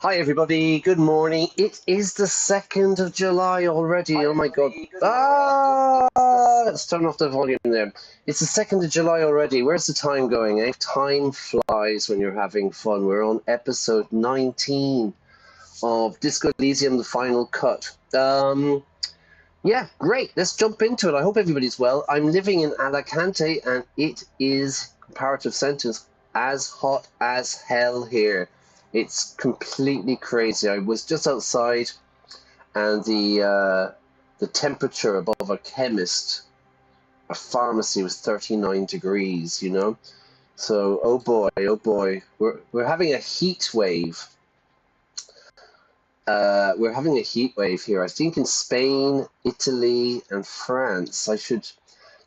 Hi everybody, good morning. It is the 2nd of July already. Oh my god. Let's turn off the volume there. It's the 2nd of July already. Where's the time going, eh? Time flies when you're having fun. We're on episode 19 of Disco Elysium, the final cut. Yeah, great. Let's jump into it. I hope everybody's well. I'm living in Alicante and it is, comparative sentence, as hot as hell here. It's completely crazy. I was just outside and the temperature above a chemist, a pharmacy, was 39 degrees, you know? So, oh boy, we're having a heat wave. We're having a heat wave here. I think in Spain, Italy, and France.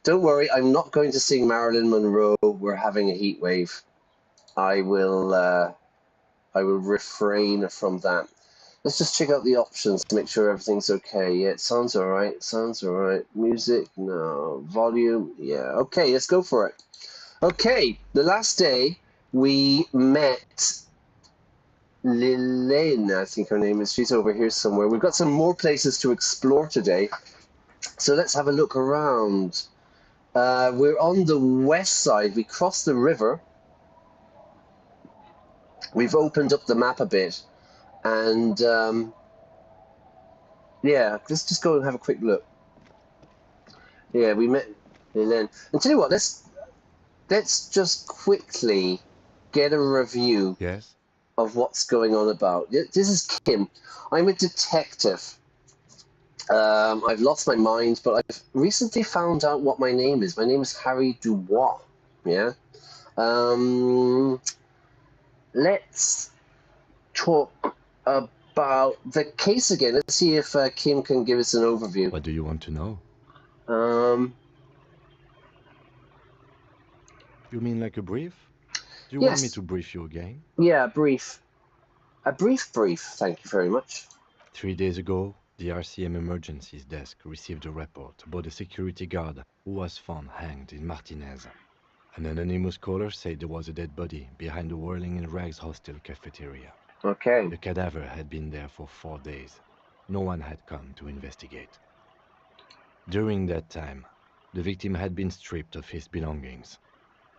Don't worry, I'm not going to sing Marilyn Monroe. We're having a heat wave. I will refrain from that. Let's just check out the options to make sure everything's okay. Yeah, it sounds all right. Sounds all right. Music, no. Volume, yeah. Okay, let's go for it. Okay, the last day we met Lilienne, I think her name is. She's over here somewhere. We've got some more places to explore today. So let's have a look around. We're on the west side. We crossed the river. We've opened up the map a bit. And yeah, let's just go and have a quick look. Yeah, we met Lilienne. And tell you what, let's just quickly get a review of what's going on about. This is Kim. I'm a detective. I've lost my mind, but I've recently found out what my name is. My name is Harry Dubois. Yeah. Let's talk about the case again. Let's see if Kim can give us an overview. What do you want to know? You mean like a brief? Do you want me to brief you again? Yeah, brief. A brief, thank you very much. 3 days ago, the RCM Emergencies Desk received a report about a security guard who was found hanged in Martinez. An anonymous caller said there was a dead body behind the Whirling in Rags hostel cafeteria. Okay. The cadaver had been there for 4 days. No one had come to investigate. During that time, the victim had been stripped of his belongings.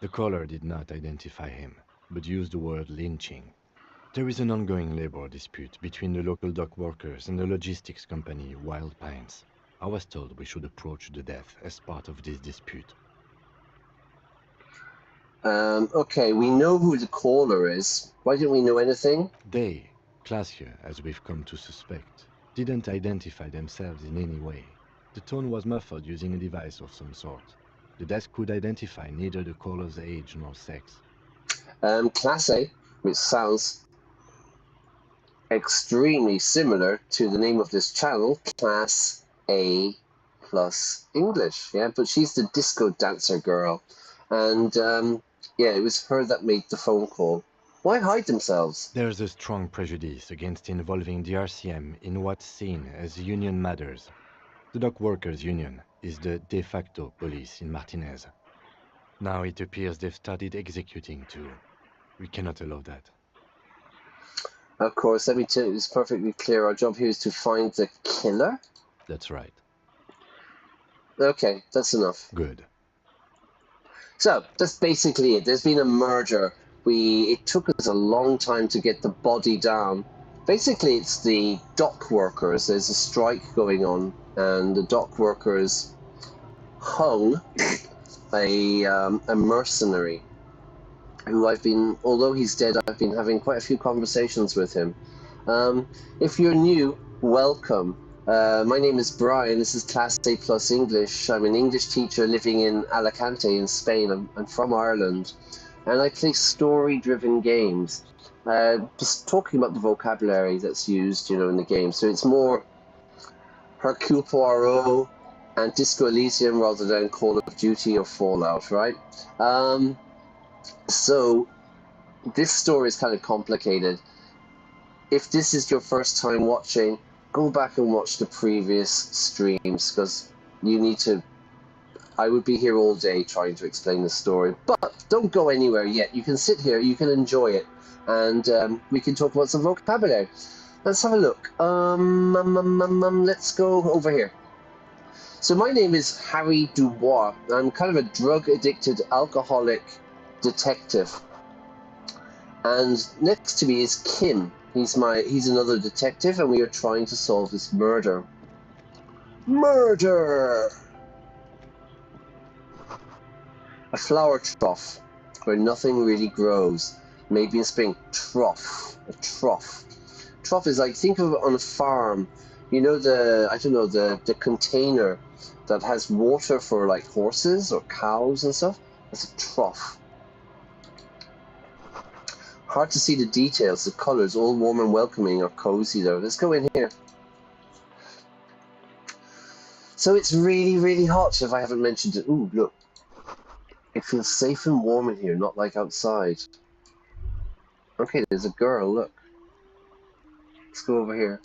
The caller did not identify him, but used the word lynching. There is an ongoing labor dispute between the local dock workers and the logistics company Wild Pines. I was told we should approach the death as part of this dispute. Okay, we know who the caller is. Why didn't we know anything? They, classier as we've come to suspect, didn't identify themselves in any way. The tone was muffled using a device of some sort. The desk could identify neither the caller's age nor sex. Class A, which sounds extremely similar to the name of this channel, Class A plus English. Yeah, but she's the disco dancer girl. And yeah, it was her that made the phone call. Why hide themselves? There's a strong prejudice against involving the RCM in what's seen as union matters. The dock workers' union is the de facto police in Martinez. Now it appears they've started executing too. We cannot allow that. Of course, let me tell you, it's perfectly clear. Our job here is to find the killer. That's right. Okay, that's enough. Good. So, that's basically it. There's been a murder. It took us a long time to get the body down. Basically, it's the dock workers. There's a strike going on, and the dock workers hung a mercenary who although he's dead, I've been having quite a few conversations with him. If you're new, welcome. My name is Brian. This is Class A plus English. I'm an English teacher living in Alicante in Spain. I'm from Ireland, and I play story-driven games. Just talking about the vocabulary that's used, in the game. So it's more Hercule Poirot and Disco Elysium rather than Call of Duty or Fallout, right? So this story is kind of complicated. If this is your first time watching, go back and watch the previous streams, because I would be here all day trying to explain the story. But Don't go anywhere yet. You can sit here, you can enjoy it, and we can talk about some vocabulary. Let's have a look. Let's go over here. So my name is Harry Dubois. I'm kind of a drug-addicted, alcoholic detective. And next to me is Kim. He's another detective, and we are trying to solve this murder. Murder! A flower trough where nothing really grows. Maybe in spring. Trough. A trough. Trough is like, think of it on a farm. You know the container that has water for like horses or cows and stuff? That's a trough. Hard to see the details, the colours, all warm and welcoming or cozy though. Let's go in here. So it's really, really hot if I haven't mentioned it. Ooh, look. It feels safe and warm in here, not like outside. Okay, there's a girl, look. Let's go over here.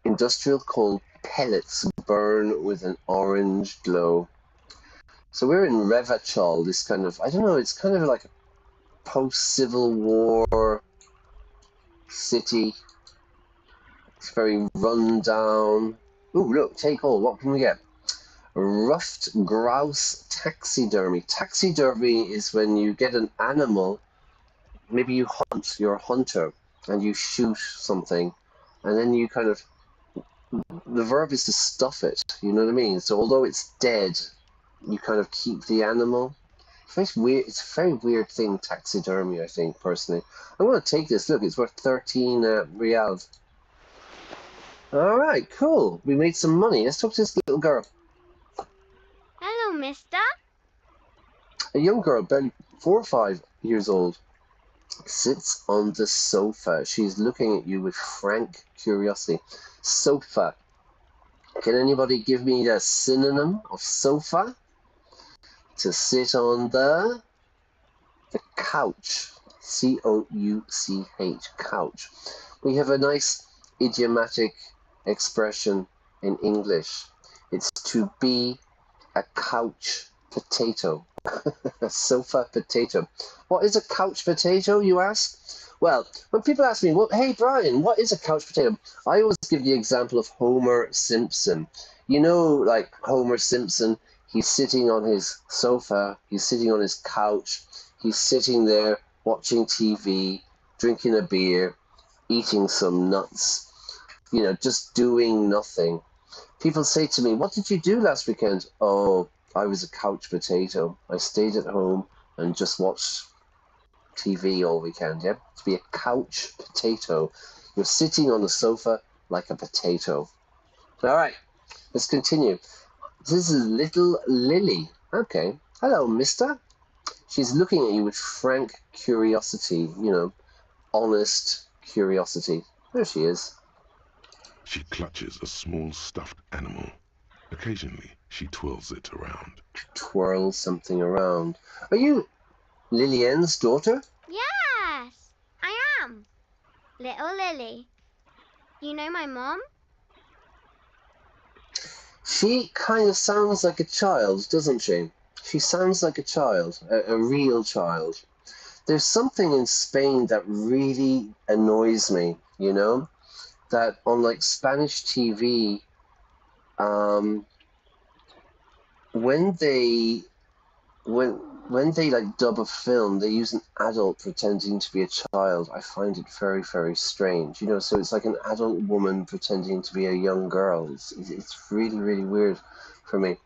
Industrial coal pellets burn with an orange glow. So we're in Revachol, this kind of, I don't know, it's kind of like a post-Civil War city. It's very run down. Ooh, look, take all. What can we get? Ruffed grouse taxidermy. Taxidermy is when you get an animal, maybe you hunt, you're a hunter, and you shoot something, and then you kind of, the verb is to stuff it, you know what I mean? So although it's dead, you kind of keep the animal. It's weird. It's a very weird thing, taxidermy, I think, personally. I'm going to take this. Look, it's worth 13 reals. All right, cool. We made some money. Let's talk to this little girl. Hello, mister. A young girl, barely 4 or 5 years old, sits on the sofa. She's looking at you with frank curiosity. Sofa. Can anybody give me a synonym of sofa? To sit on the couch. C-O-U-C-H, couch. We have a nice idiomatic expression in English. It's to be a couch potato. A sofa potato. What is a couch potato, you ask? Well, when people ask me, well, hey Brian, what is a couch potato? I always give the example of Homer Simpson. You know, like Homer Simpson, he's sitting on his sofa, he's sitting on his couch, he's sitting there watching TV, drinking a beer, eating some nuts, you know, just doing nothing. People say to me, what did you do last weekend? Oh, I was a couch potato. I stayed at home and just watched TV all weekend, yeah? To be a couch potato. You're sitting on the sofa like a potato. All right, let's continue. This is little Lily. Okay. Hello, mister. She's looking at you with frank curiosity, you know, honest curiosity. There she is. She clutches a small stuffed animal. Occasionally, she twirls it around. Twirl something around. Are you Lilienne's daughter? Yes, I am. Little Lily. You know my mom? She kind of sounds like a child, doesn't she? She sounds like a child, a real child. There's something in Spain that really annoys me, you know? That on like Spanish TV, when they like dub a film, they use an adult pretending to be a child. I find it very, very strange. You know, so it's like an adult woman pretending to be a young girl. It's really, really weird for me.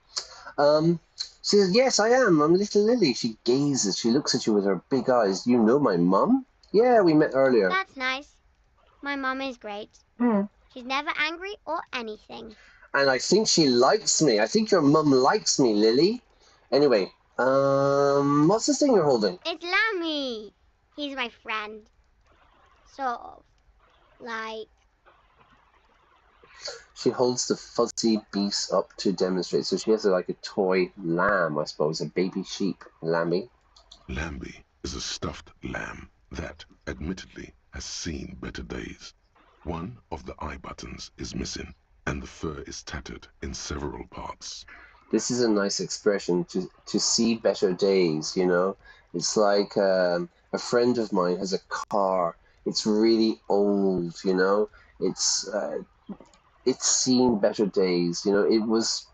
She says, yes, I am. I'm little Lily. She gazes. She looks at you with her big eyes. You know my mum? Yeah, we met earlier. That's nice. My mom is great. She's never angry or anything. And I think she likes me. I think your mum likes me, Lily. Anyway, what's this thing you're holding? It's Lammy. He's my friend. Sort of. Like... She holds the fuzzy beast up to demonstrate. So she has like a toy lamb, I suppose, a baby sheep. Lamby. Lamby is a stuffed lamb that, admittedly, has seen better days. One of the eye buttons is missing, and the fur is tattered in several parts. This is a nice expression, to see better days, you know. It's like a friend of mine has a car. It's really old, you know. It's seen better days, you know. It was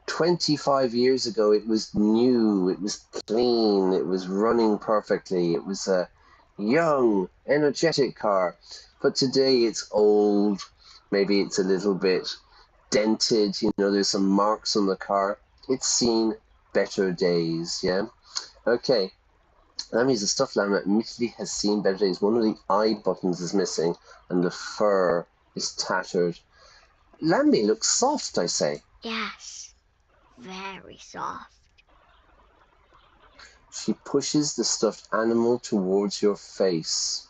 25 years ago, it was new, it was clean, it was running perfectly, it was a young, energetic car. But today it's old, maybe it's a little bit dented, you know, there's some marks on the car. It's seen better days, yeah? Okay, that means the stuffed lamb admittedly has seen better days. One of the eye buttons is missing, and the fur is tattered. Lambie looks soft, I say. Yes, very soft. She pushes the stuffed animal towards your face.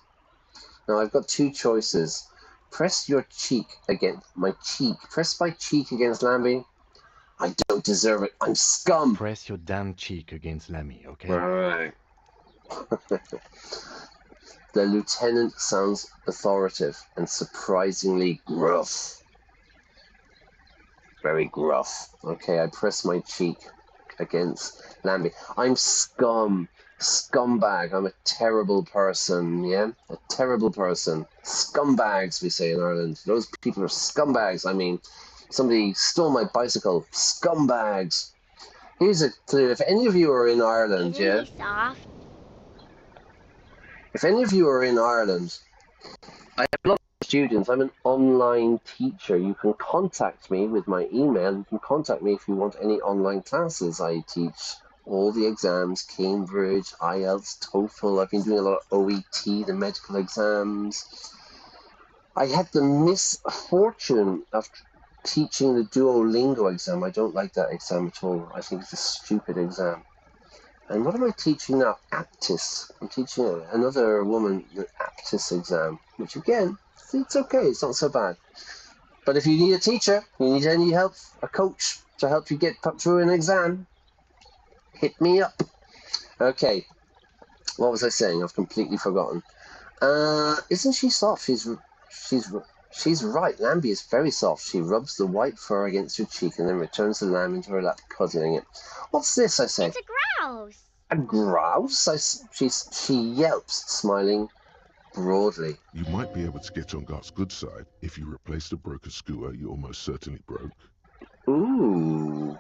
Now I've got two choices. Press your cheek against my cheek. Press my cheek against Lambie. I don't deserve it. I'm scum. Press your damn cheek against Lammy, okay? Right. The lieutenant sounds authoritative and surprisingly gruff. Very gruff. Okay, I press my cheek against Lambie. I'm scum. Scumbag. I'm a terrible person, yeah? A terrible person. Scumbags, we say in Ireland. Those people are scumbags. I mean, somebody stole my bicycle. Scumbags. Here's a clue. If any of you are in Ireland, Isn't yeah? he soft? If any of you are in Ireland, I have a lot of students. I'm an online teacher. You can contact me with my email. You can contact me if you want any online classes. I teach all the exams, Cambridge, IELTS, TOEFL. I've been doing a lot of OET, the medical exams. I had the misfortune of teaching the Duolingo exam. I don't like that exam at all. I think it's a stupid exam. And what am I teaching now? Aptis. I'm teaching another woman the Aptis exam, which again, it's okay. It's not so bad. But if you need a teacher, you need any help, a coach to help you get put through an exam, hit me up. Okay. What was I saying? I've completely forgotten. Isn't she soft? She's right. Lambie is very soft. She rubs the white fur against her cheek and then returns the lamb into her lap, cuddling it. What's this? I say. It's a grouse. A grouse? She yelps, smiling broadly. You might be able to get on Gart's good side if you replace the broken scooter you almost certainly broke. Ooh.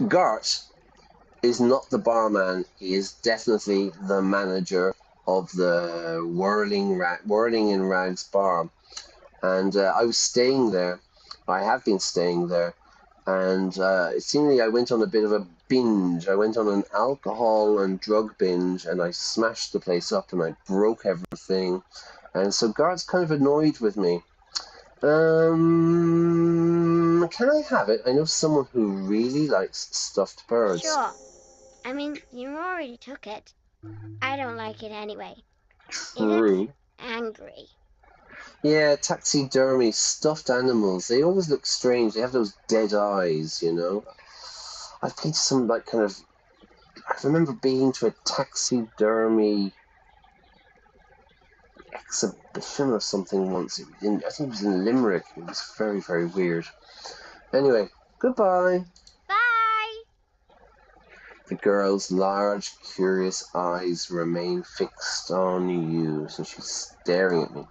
Gart is not the barman. He is definitely the manager of the Whirling in Rags bar. And I was staying there. I have been staying there. And seemingly I went on a bit of a binge. I went on an alcohol and drug binge, and I smashed the place up and I broke everything. And so Gart's kind of annoyed with me. Can I have it? I know someone who really likes stuffed birds. Sure. I mean, you already took it. I don't like it anyway. True. It's angry. Yeah, taxidermy, stuffed animals. They always look strange. They have those dead eyes, you know. I've been to some I remember being to a taxidermy exhibition or something once. I think it was in Limerick. It was very, very weird. Anyway, goodbye. Bye. The girl's large, curious eyes remain fixed on you, so she's staring at me.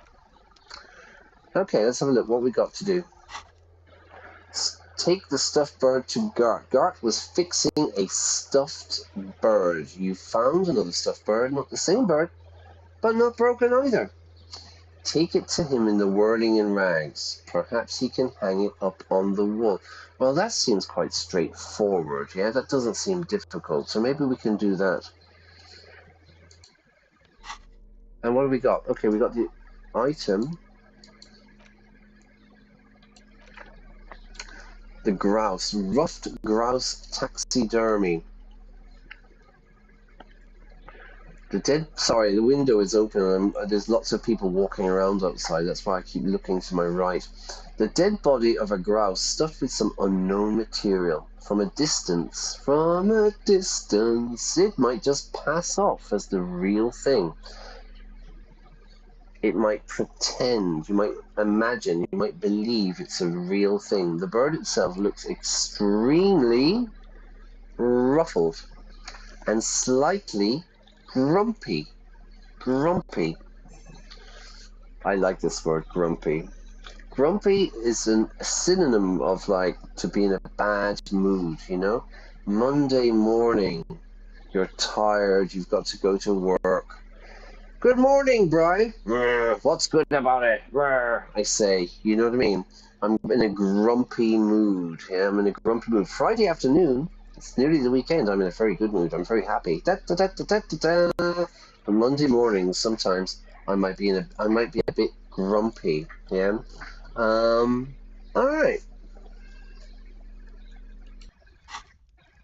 Okay, let's have a look. What we got to do? Take the stuffed bird to Gart. Gart was fixing a stuffed bird. You found another stuffed bird, not the same bird, but not broken either. Take it to him in the Whirling in Rags. Perhaps he can hang it up on the wall. Well, that seems quite straightforward, yeah? That doesn't seem difficult, so maybe we can do that. And what have we got? Okay, we got the item. The grouse. Ruffed grouse taxidermy. The window is open and there's lots of people walking around outside. That's why I keep looking to my right. The dead body of a grouse stuffed with some unknown material. From a distance, it might just pass off as the real thing. It might pretend, you might imagine, you might believe it's a real thing. The bird itself looks extremely ruffled and slightly grumpy. Grumpy. I like this word, grumpy. Grumpy is a synonym of like to be in a bad mood, you know? Monday morning, you're tired, you've got to go to work. Good morning, Brian. What's good about it? I say, you know what I mean? I'm in a grumpy mood. Yeah, I'm in a grumpy mood. Friday afternoon, it's nearly the weekend. I'm in a very good mood. I'm very happy. Da, da, da, da, da, da, da. But Monday mornings, sometimes I might be a bit grumpy. Yeah. All right.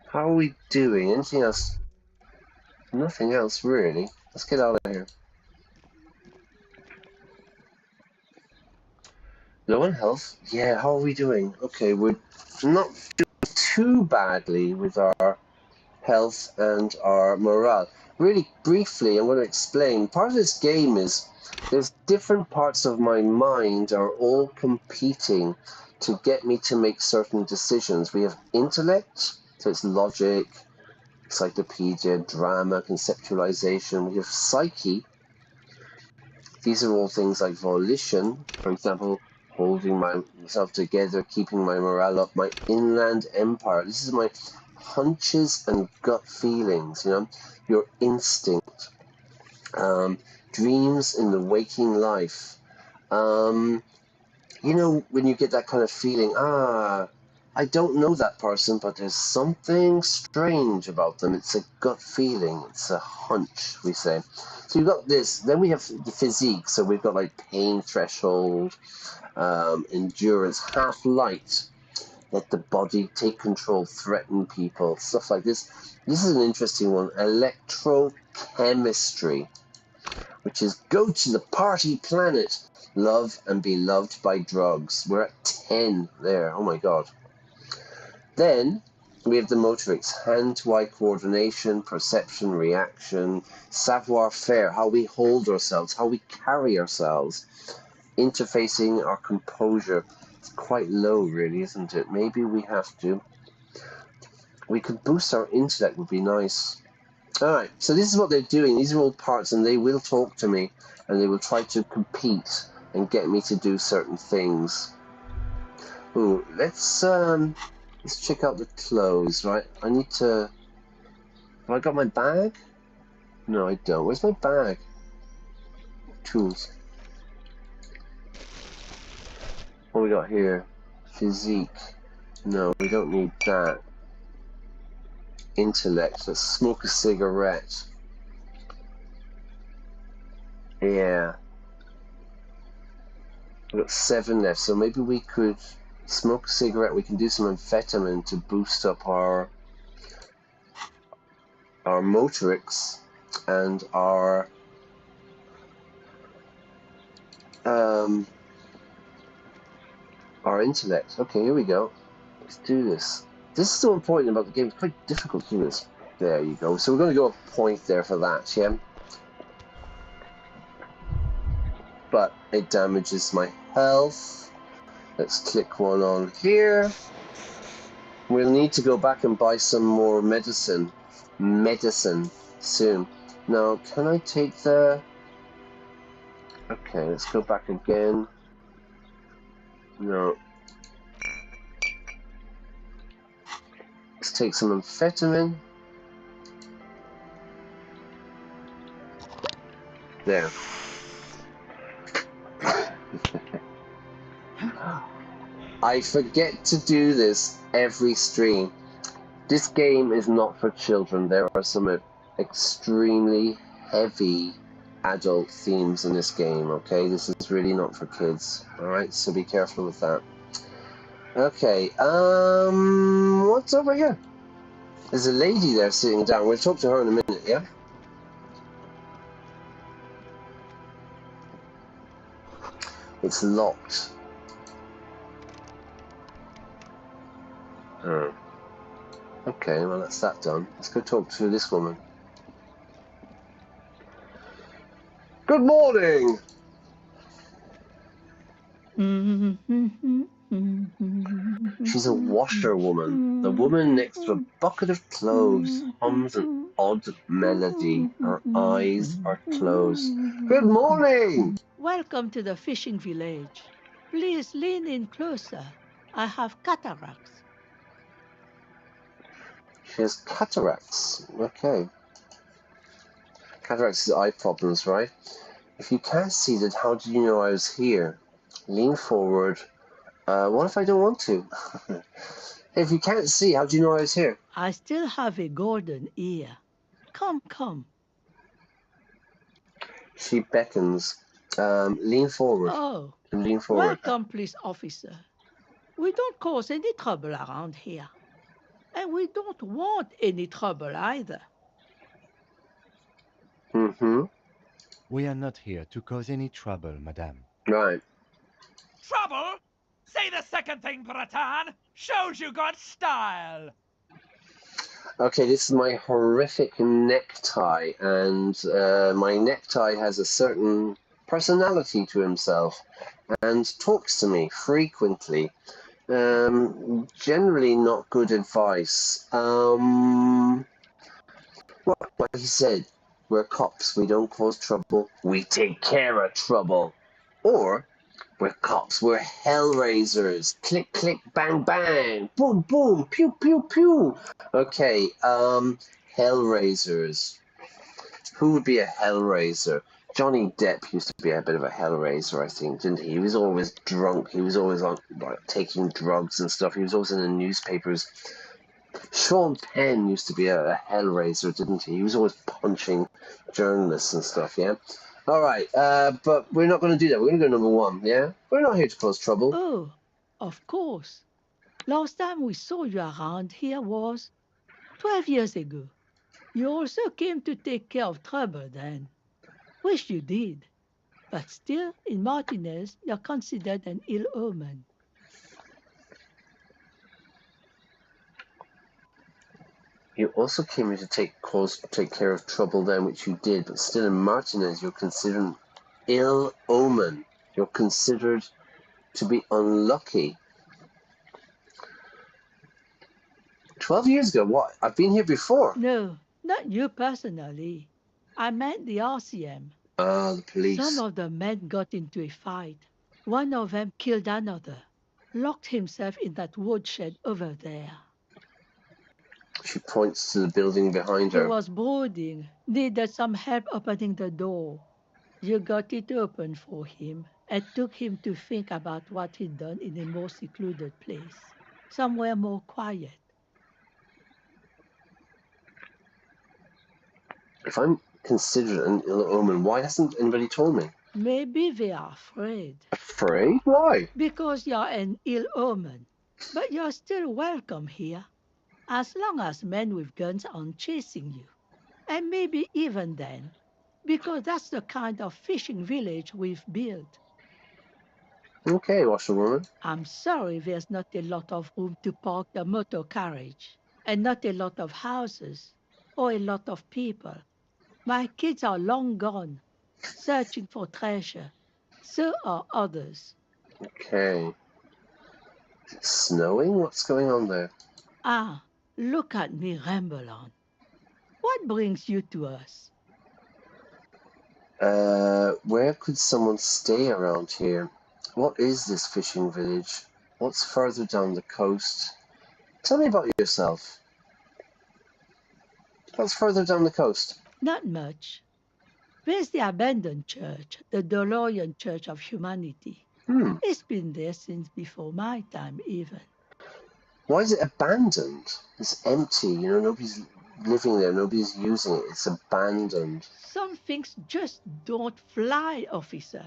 How are we doing? Anything else? Nothing else really. Let's get out of here. Low on health? Yeah, how are we doing? Okay, we're not doing too badly with our health and our morale. Really briefly, I'm going to explain. Part of this game is there's different parts of my mind are all competing to get me to make certain decisions. We have intellect, so it's logic, encyclopedia, drama, conceptualization. We have psyche. These are all things like volition, for example, holding myself together, keeping my morale up, my inland empire. This is my hunches and gut feelings, you know, your instinct, dreams in the waking life. You know, when you get that kind of feeling, I don't know that person, but there's something strange about them. It's a gut feeling. It's a hunch, we say. So you've got this. Then we have the physique. So we've got like pain threshold, endurance, half light. Let the body take control, threaten people, stuff like this. This is an interesting one. Electrochemistry, which is go to the party planet, love and be loved by drugs. We're at 10 there. Oh my God. Then we have the motorics, hand-to-eye coordination, perception, reaction, savoir-faire, how we hold ourselves, how we carry ourselves, interfacing our composure. It's quite low, really, isn't it? Maybe we have to. We could boost our intellect, would be nice. All right, so this is what they're doing. These are all parts, and they will talk to me, and they will try to compete and get me to do certain things. Ooh, let's check out the clothes, right? I need to... Have I got my bag? No, I don't. Where's my bag? Tools. What we got here? Physique. No, we don't need that. Intellect. Let's smoke a cigarette. Yeah. We've got 7 left, so maybe we could smoke a cigarette. We can do some amphetamine to boost up our motorics and our intellect. Okay, here we go. Let's do this. This is so important about the game. It's quite difficult to do this. There you go. So we're going to go a point there for that, yeah? But it damages my health. Let's click one on here. We'll need to go back and buy some more medicine soon. Now, can I take the... Okay, let's go back again. No. Let's take some amphetamine. There. I forget to do this every stream. This game is not for children. There are some extremely heavy adult themes in this game, okay? This is really not for kids, alright? So be careful with that. Okay, what's over here? There's a lady there sitting down. We'll talk to her in a minute, yeah? It's locked. Oh. Okay, well that's that done. Let's go talk to this woman. Good morning! She's a washerwoman. The woman next to a bucket of clothes hums an odd melody. Her eyes are closed. Good morning! Welcome to the fishing village. Please lean in closer. I have cataracts. She has cataracts. Okay. Cataracts is eye problems, right? If you can't see that, how did you know I was here? Lean forward. What if I don't want to? If you can't see, how do you know I was here? I still have a golden ear. Come, come. She beckons. Lean forward. Oh, Lean forward. welcome, police officer. We don't cause any trouble around here. And we don't want any trouble either. Mm-hmm. We are not here to cause any trouble, madame. Right. Trouble? Say the second thing, Breton. Shows you got style. Okay, this is my horrific necktie, and my necktie has a certain personality to himself and talks to me frequently. Generally not good advice. What he said, we're cops, we don't cause trouble, we take care of trouble. Or, we're cops, we're hellraisers. Click, click, bang, bang. Boom, boom, pew, pew, pew. Okay, hellraisers. Who would be a hellraiser? Johnny Depp used to be a bit of a hellraiser, I think, didn't he? He was always drunk. He was always on taking drugs and stuff. He was always in the newspapers. Sean Penn used to be a hellraiser, didn't he? He was always punching journalists and stuff, yeah? All right, but we're not going to do that. We're going to go number one, yeah? We're not here to cause trouble. Oh, of course. Last time we saw you around here was 12 years ago. You also came to take care of trouble then. Wish you did. But still, in Martinez, you're considered an ill omen. You also came here to take care of trouble then, which you did, but still in Martinez, you're considered an ill omen. You're considered to be unlucky. 12 years ago, what? I've been here before. No, not you personally. I meant the RCM. Ah, the police. Some of the men got into a fight. One of them killed another, locked himself in that woodshed over there. She points to the building behind He her. was brooding, needed some help opening the door. You got it open for him and took him to think about what he'd done in a more secluded place, somewhere more quiet. If I'm considered an ill omen, why hasn't anybody told me? Maybe they are afraid. Afraid? Why? Because you're an ill omen. But you're still welcome here, as long as men with guns aren't chasing you. And maybe even then, because that's the kind of fishing village we've built. Okay, washerwoman. I'm sorry there's not a lot of room to park the motor carriage, and not a lot of houses, or a lot of people. My kids are long gone, searching for treasure. So are others. Okay. Is it snowing? What's going on there? Ah, look at me ramble on. What brings you to us? Where could someone stay around here? What is this fishing village? What's further down the coast? Tell me about yourself. What's further down the coast? Not much. There's the abandoned church, the DeLorean Church of Humanity. It's been there since before my time, even. Why is it abandoned? It's empty, you know, nobody's living there, nobody's using it, it's abandoned. Some things just don't fly, officer.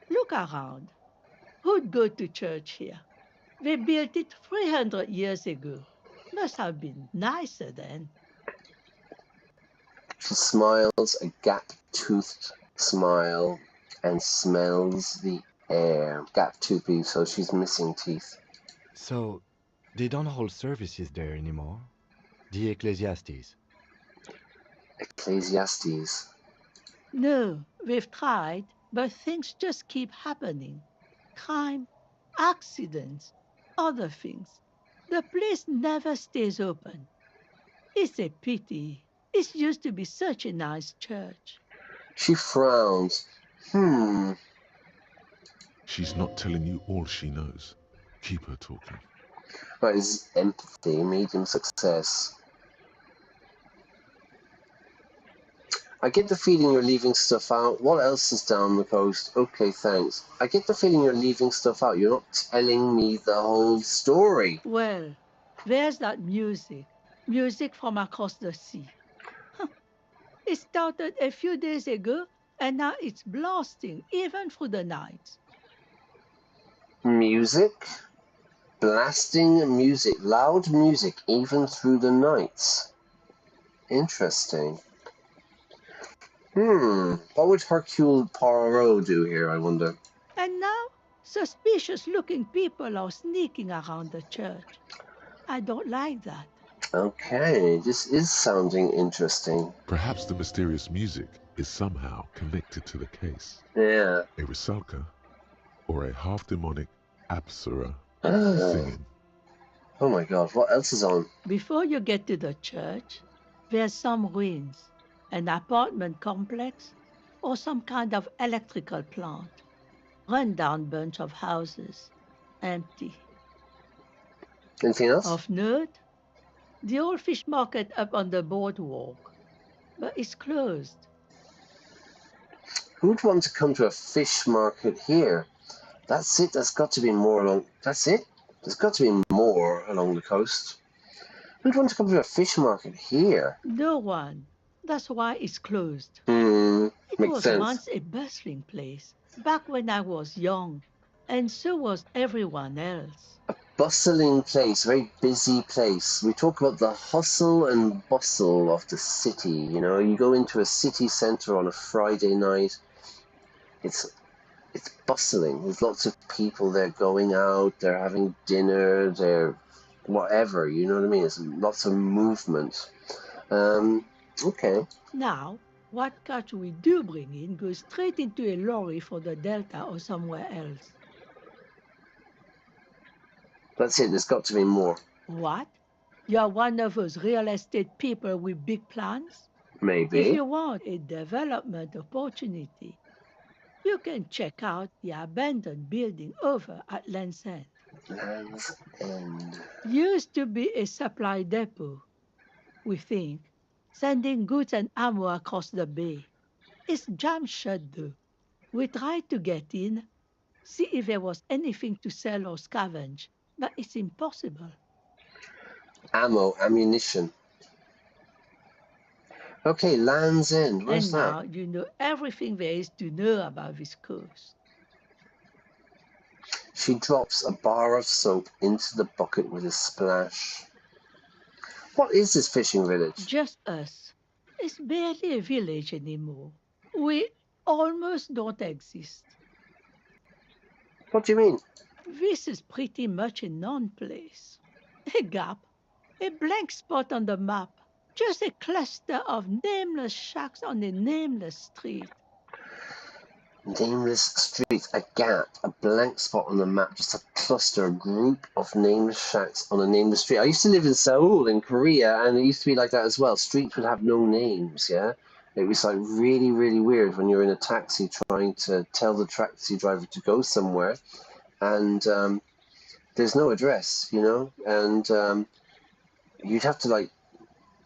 Look around. Who'd go to church here? They built it 300 years ago. Must have been nicer then. She smiles a gap-toothed smile and smells the air. Gap-toothed, so she's missing teeth. So, they don't hold services there anymore? The Ecclesiastes? Ecclesiastes. No, we've tried, but things just keep happening. crime, accidents, other things. The place never stays open. It's a pity. It used to be such a nice church. She frowns. She's not telling you all she knows. Keep her talking. Right, this is empathy, medium success. I get the feeling you're leaving stuff out. What else is down the coast? Okay, thanks. I get the feeling you're leaving stuff out. You're not telling me the whole story. Well, there's that music. Music from across the sea. It started a few days ago, and now it's blasting, even through the night. Music? Blasting music. Loud music, even through the nights. Interesting. What would Hercule Poirot do here, I wonder? And now, suspicious-looking people are sneaking around the church. I don't like that. Okay, this is sounding interesting. Perhaps the mysterious music is somehow connected to the case. Yeah. A Rusalka or a half-demonic Apsara Oh singing. my god, what else is on? Before you get to the church, there's some ruins, an apartment complex, or some kind of electrical plant. Run-down bunch of houses, empty. Anything else? Of note, the old fish market up on the boardwalk, but it's closed. Who'd want to come to a fish market here? That's it, there's got to be more along... That's it? There's got to be more along the coast. Who'd want to come to a fish market here? No one. That's why it's closed. Makes It was sense. once a bustling place, back when I was young, and so was everyone else. Bustling place, very busy place. We talk about the hustle and bustle of the city, you know. You go into a city centre on a Friday night, it's bustling. There's lots of people there going out, they're having dinner, they're whatever, you know what I mean? There's lots of movement. Okay. Now, what catch we do bring in goes straight into a lorry for the Delta or somewhere else. That's it, there's got to be more. What? You're one of those real estate people with big plans? If Maybe. you want a development opportunity, you can check out the abandoned building over at Land's End. Land's End. Used to be a supply depot, we think, sending goods and ammo across the bay. It's jammed shut though. We tried to get in, see if there was anything to sell or scavenge, but it's impossible. Ammunition. Okay, Land's End. Where's And that? now you know everything there is to know about this coast. She drops a bar of soap into the bucket with a splash. What is this fishing village? Just us. It's barely a village anymore. We almost don't exist. What do you mean? This is pretty much a non-place. A gap, a blank spot on the map, just a cluster of nameless shacks on a nameless street. Nameless street, a gap, a blank spot on the map, just a cluster, a group of nameless shacks on a nameless street. I used to live in Seoul in Korea, and it used to be like that as well. Streets would have no names, yeah? It was like really, really weird when you're in a taxi trying to tell the taxi driver to go somewhere, and there's no address, you know? And you'd have to like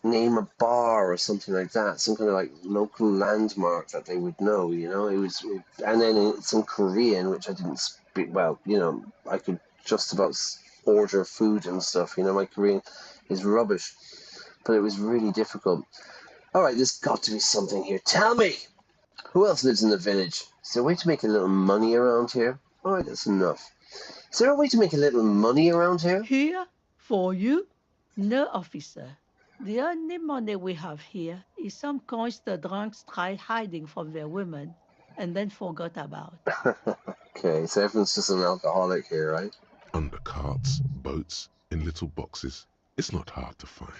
name a bar or something like that, some kind of like local landmark that they would know, you know. And then it's in Korean, which I didn't speak well, you know. I could just about order food and stuff, you know. My Korean is rubbish, but it was really difficult. All right, there's got to be something here. Tell me, who else lives in the village? Is there a way to make a little money around here? All right, that's enough. Is there a way to make a little money around here? Here, for you, no officer. The only money we have here is some coins the drunks tried hiding from their women and then forgot about. Okay, so everyone's just an alcoholic here, right? Under carts, boats, in little boxes. It's not hard to find.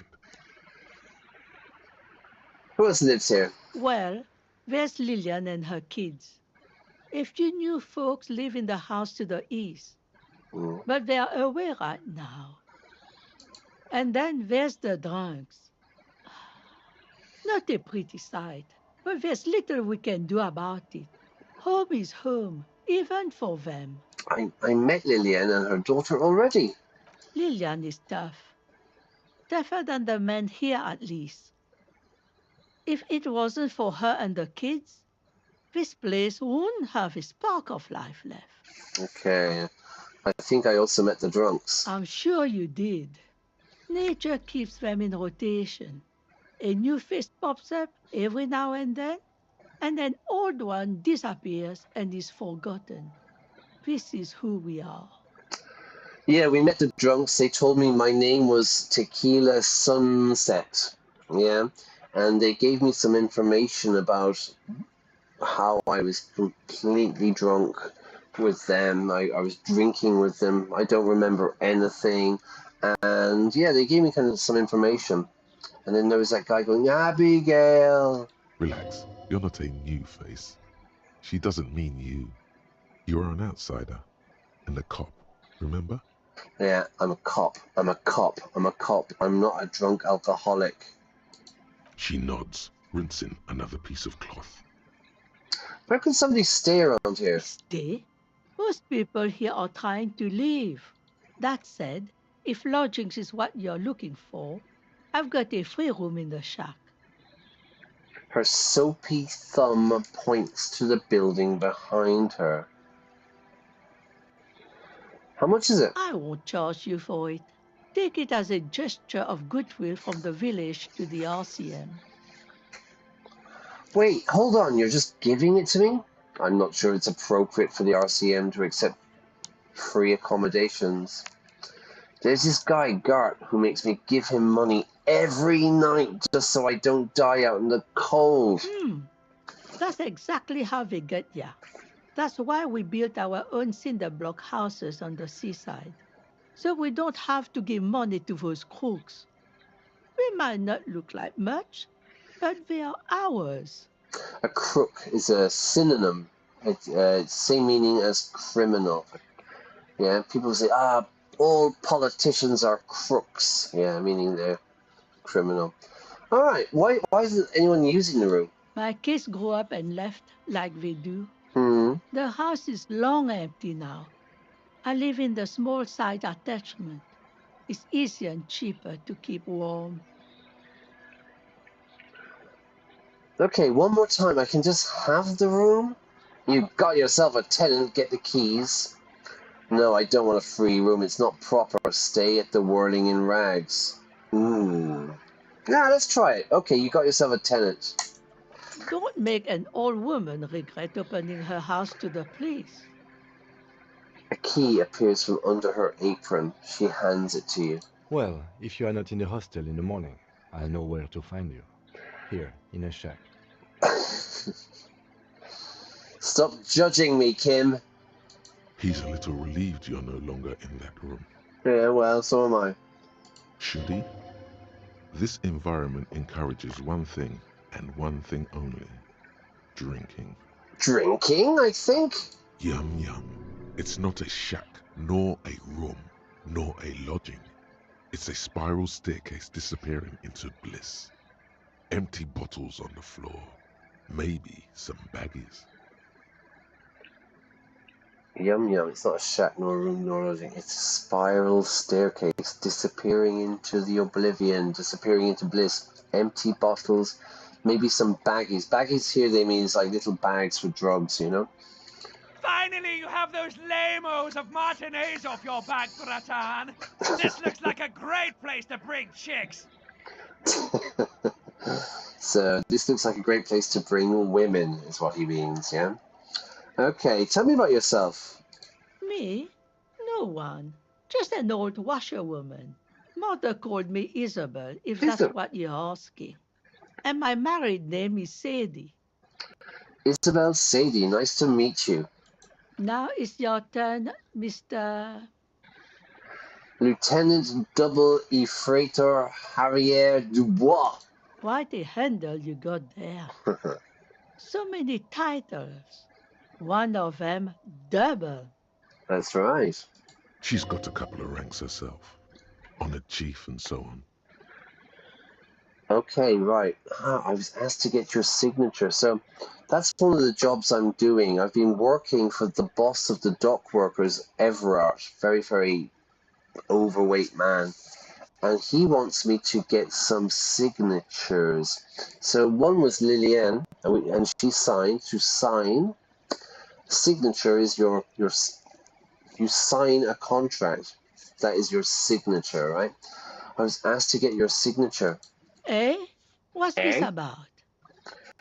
Who else lives here? Well, there's Lilienne and her kids. If you knew folks live in the house to the east, Mm. but they are away right now. And then there's the drunks. Not a pretty sight, but there's little we can do about it. Home is home, even for them. I met Lilienne and her daughter already. Lilienne is tough. Tougher than the men here, at least. If it wasn't for her and the kids, this place wouldn't have a spark of life left. Okay. I think I also met the drunks. I'm sure you did. Nature keeps them in rotation. A new face pops up every now and an old one disappears and is forgotten. This is who we are. Yeah, we met the drunks. They told me my name was Tequila Sunset. Yeah. And they gave me some information about how I was completely drunk with them. I was drinking with them. I don't remember anything. And yeah, they gave me kind of some information. And then there was that guy going, Abigail. Relax. You're not a new face. She doesn't mean you. You're an outsider. And a cop. Remember? Yeah, I'm a cop. I'm a cop. I'm a cop. I'm not a drunk alcoholic. She nods, rinsing another piece of cloth. Where can somebody stay around here? Stay? Most people here are trying to leave. That said, if lodgings is what you're looking for, I've got a free room in the shack. Her soapy thumb points to the building behind her. How much is it? I won't charge you for it. Take it as a gesture of goodwill from the village to the RCM. Wait, hold on. You're just giving it to me? I'm not sure it's appropriate for the RCM to accept free accommodations. There's this guy, Gart, who makes me give him money every night just so I don't die out in the cold. That's exactly how they get ya. That's why we built our own cinder block houses on the seaside. So we don't have to give money to those crooks. We might not look like much, but they are ours. A crook is a synonym. It's same meaning as criminal. Yeah, people say, all politicians are crooks. Yeah, meaning they're criminal. All right, why isn't anyone using the room? My kids grew up and left like they do. Hmm. The house is long empty now. I live in the small side attachment. It's easier and cheaper to keep warm. Okay, one more time. I can just have the room? You got yourself a tenant, get the keys. No, I don't want a free room. It's not proper. Stay at the Whirling in Rags. Nah, let's try it. Okay, you got yourself a tenant. Don't make an old woman regret opening her house to the police. A key appears from under her apron. She hands it to you. Well, if you are not in the hostel in the morning, I'll know where to find you. Here, in a shack. Stop judging me, Kim. He's a little relieved you're no longer in that room. Yeah, well, so am I. Should he? This environment encourages one thing, and one thing only. Drinking. Drinking, I think? Yum yum. It's not a shack, nor a room, nor a lodging. It's a spiral staircase disappearing into bliss. Empty bottles on the floor. Maybe some baggies. Yum yum, it's not a shack, nor a room, nor lodging. It's a spiral staircase, disappearing into the oblivion, disappearing into bliss. Empty bottles, maybe some baggies. Baggies here, they mean it's like little bags for drugs, you know? Finally, you have those lame-os of matinees off your back, Bratan. This looks like a great place to bring chicks. So, this looks like a great place to bring women, is what he means, yeah? Okay, tell me about yourself. Me? No one. Just an old washerwoman. Mother called me Isabel, if that's what you're asking. And my married name is Sadie. Isabel Sadie, nice to meet you. Now it's your turn, Mr. Lieutenant Double Effrator Harrier Dubois. Quite a handle you got there. So many titles. One of them double. That's right. She's got a couple of ranks herself. Honored chief and so on. Okay, right. I was asked to get your signature. So that's one of the jobs I'm doing. I've been working for the boss of the dock workers, Everard. Very, very overweight man. And he wants me to get some signatures. So one was Lilienne, and she signed. To sign, signature is you sign a contract. That is your signature, right? I was asked to get your signature. Eh? What's this Eh? about?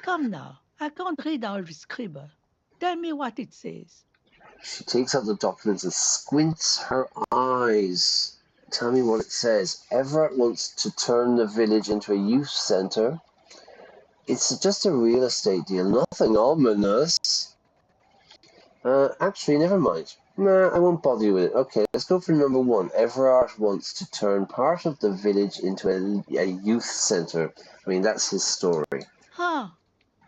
Come now, I can't read all the scribble. Tell me what it says. She takes out the documents and squints her eyes. Tell me what it says. Everett wants to turn the village into a youth centre. It's just a real estate deal, nothing ominous. Actually, never mind. Nah, I won't bother you with it. Okay, let's go for number one. Everard wants to turn part of the village into a youth centre. I mean, that's his story. Huh.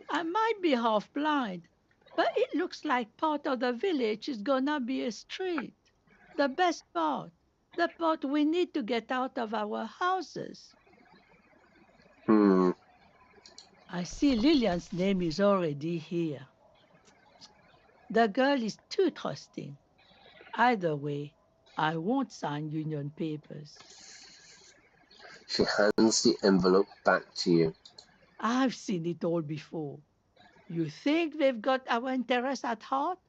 I might be half blind, but it looks like part of the village is gonna be a street. The best part. The part we need to get out of our houses. I see Lilienne's name is already here. The girl is too trusting. Either way, I won't sign union papers. She hands the envelope back to you. I've seen it all before. You think they've got our interests at heart?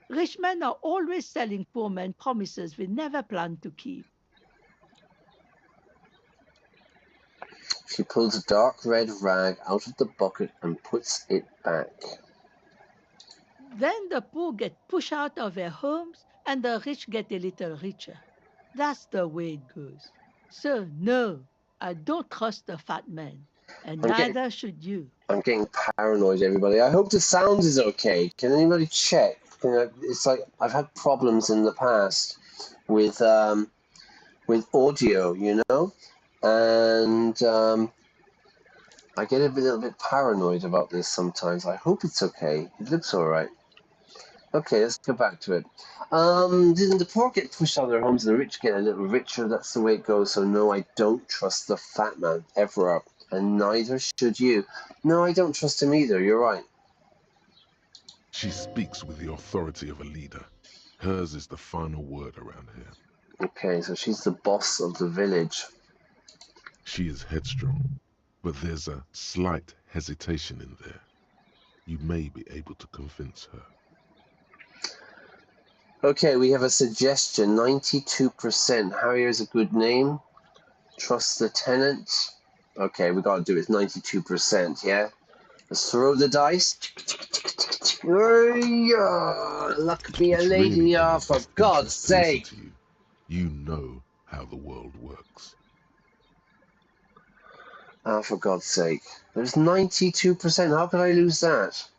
Rich men are always selling poor men promises they never plan to keep. She pulls a dark red rag out of the bucket and puts it back. Then the poor get pushed out of their homes and the rich get a little richer. That's the way it goes. So, no, I don't trust the fat man, and neither should you. I'm getting paranoid, everybody. I hope the sound is okay. Can anybody check? It's like I've had problems in the past with audio, you know, and I get a little bit paranoid about this sometimes. I hope it's okay. It looks all right. Okay, let's go back to it. Didn't the poor get pushed out of their homes and the rich get a little richer? That's the way it goes. So no, I don't trust the fat man ever, and neither should you. No, I don't trust him either. You're right. She speaks with the authority of a leader. Hers is the final word around here. Okay, so she's the boss of the village. She is headstrong, but there's a slight hesitation in there. You may be able to convince her. Okay, we have a suggestion. 92%. Harrier's a good name. Trust the tenant. Okay, we gotta do it. 92%, yeah? Let's throw the dice. Luck be a lady, for God's sake. You know how the world works. For God's sake. There's 92%. How could I lose that?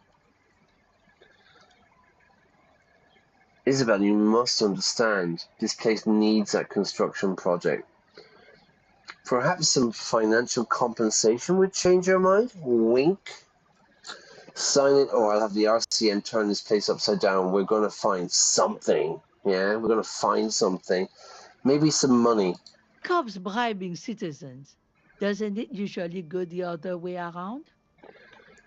Isabel, you must understand. This place needs that construction project. Perhaps some financial compensation would change your mind? Wink. Sign it, or I'll have the RCM turn this place upside down. We're going to find something. Yeah, we're going to find something. Maybe some money. Cops bribing citizens. Doesn't it usually go the other way around?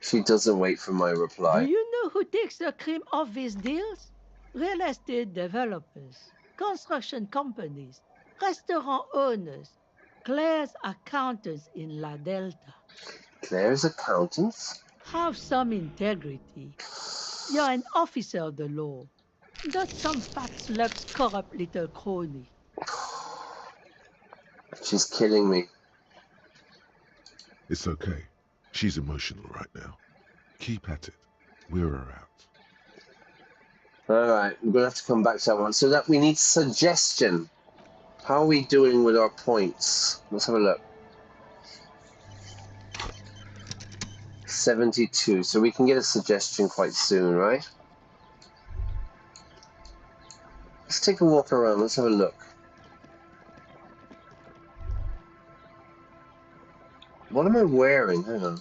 She doesn't wait for my reply. Do you know who takes the cream off these deals? Real estate developers, construction companies, restaurant owners, Claire's accountants in La Delta. Claire's accountants? Have some integrity. You're an officer of the law, not some fat slug's corrupt little crony. She's killing me. It's okay. She's emotional right now. Keep at it. We're her out. All right, we're going to have to come back to that one. So that we need suggestion. How are we doing with our points? Let's have a look. 72. So we can get a suggestion quite soon, right? Let's take a walk around. Let's have a look. What am I wearing? Hang on.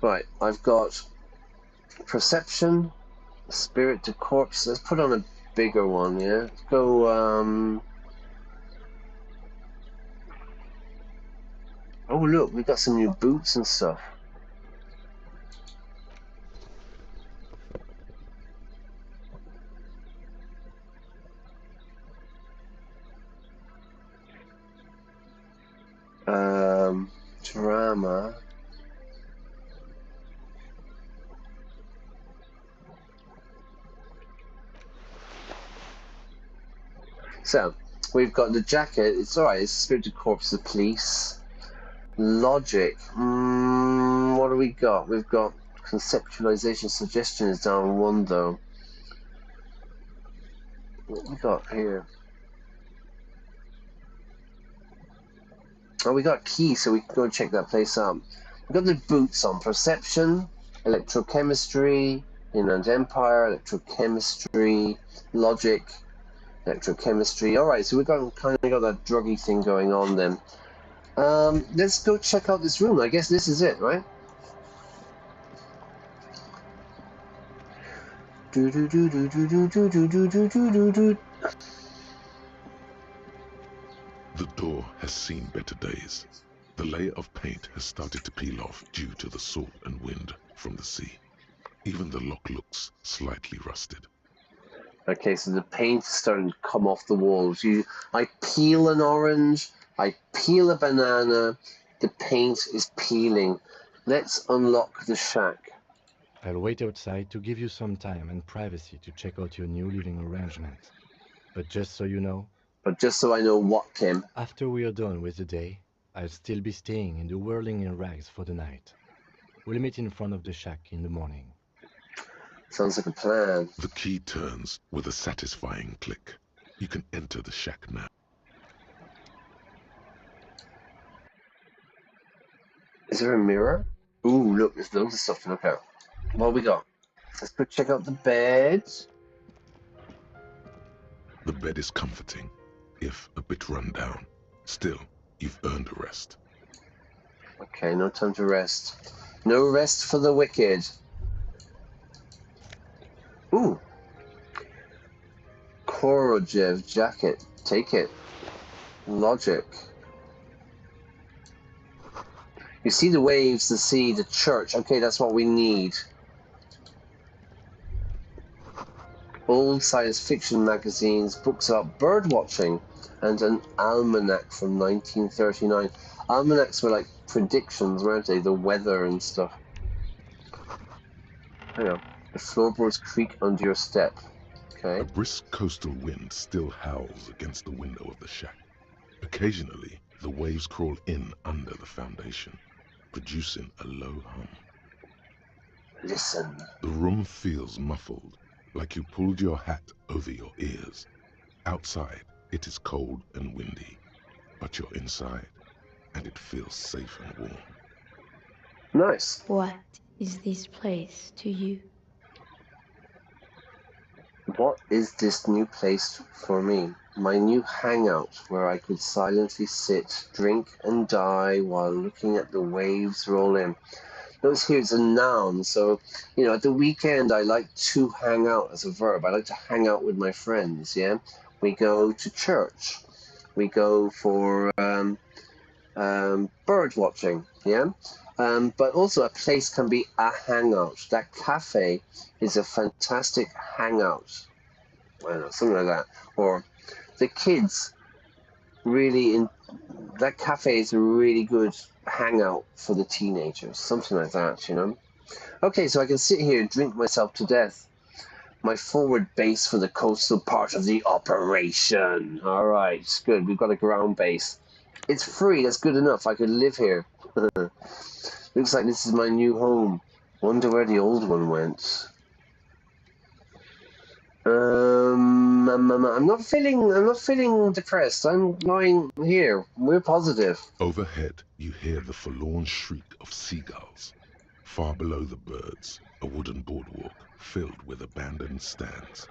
Right, I've got Perception, spirit to corpse. Let's put on a bigger one, yeah? Let's go, oh look, we've got some new boots and stuff. Drama. So, we've got the jacket. It's alright, it's spirit of corpse, the police. Logic. What do we got? We've got conceptualization. Suggestion is down 1 though. What we got here? Oh, we got a key, so we can go and check that place out. We've got the boots on. Perception, electrochemistry, Inland Empire, electrochemistry, logic, electrochemistry. Alright, so we've got kind of got that druggy thing going on then. Let's go check out this room. I guess this is it, right? The door has seen better days. The layer of paint has started to peel off due to the salt and wind from the sea. Even the lock looks slightly rusted. Okay, so the paint is starting to come off the walls. I peel an orange, I peel a banana, the paint is peeling. Let's unlock the shack. I'll wait outside to give you some time and privacy to check out your new living arrangement. But just so you know, But just so I know what, Kim. after we are done with the day, I'll still be staying in the whirling in rags for the night. We'll meet in front of the shack in the morning. Sounds like a plan. The key turns with a satisfying click. You can enter the shack now. Is there a mirror? Ooh, look, there's loads of stuff to look at. What we got? Let's go check out the bed. The bed is comforting, if a bit run down. Still, you've earned a rest. Okay, no time to rest. No rest for the wicked. Ooh. Korojev jacket. Take it. Logic. You see the waves, the sea, the church. Okay, that's what we need. Old science fiction magazines, books about bird watching, and an almanac from 1939. Almanacs were like predictions, weren't they? The weather and stuff. Hang on. The floorboards creak under your step. Okay. A brisk coastal wind still howls against the window of the shack. Occasionally, the waves crawl in under the foundation, producing a low hum. Listen. The room feels muffled, like you pulled your hat over your ears. Outside, it is cold and windy, but you're inside, and it feels safe and warm. Nice. What is this place to you? What is this new place for me? My new hangout where I could silently sit, drink and die while looking at the waves roll in. Notice here it's a noun, so, at the weekend I like to hang out as a verb. I like to hang out with my friends, yeah? We go to church. We go for bird watching, yeah? But also a place can be a hangout. That cafe is a fantastic hangout. I don't know, something like that. Or the kids that cafe is a really good hangout for the teenagers. Something like that, Okay, so I can sit here and drink myself to death. My forward base for the coastal part of the operation. All right, it's good. We've got a ground base. It's free. That's good enough. I could live here. Looks like this is my new home. Wonder where the old one went. I'm not feeling depressed. I'm lying here. We're positive. Overhead, you hear the forlorn shriek of seagulls. Far below the birds, a wooden boardwalk filled with abandoned stands,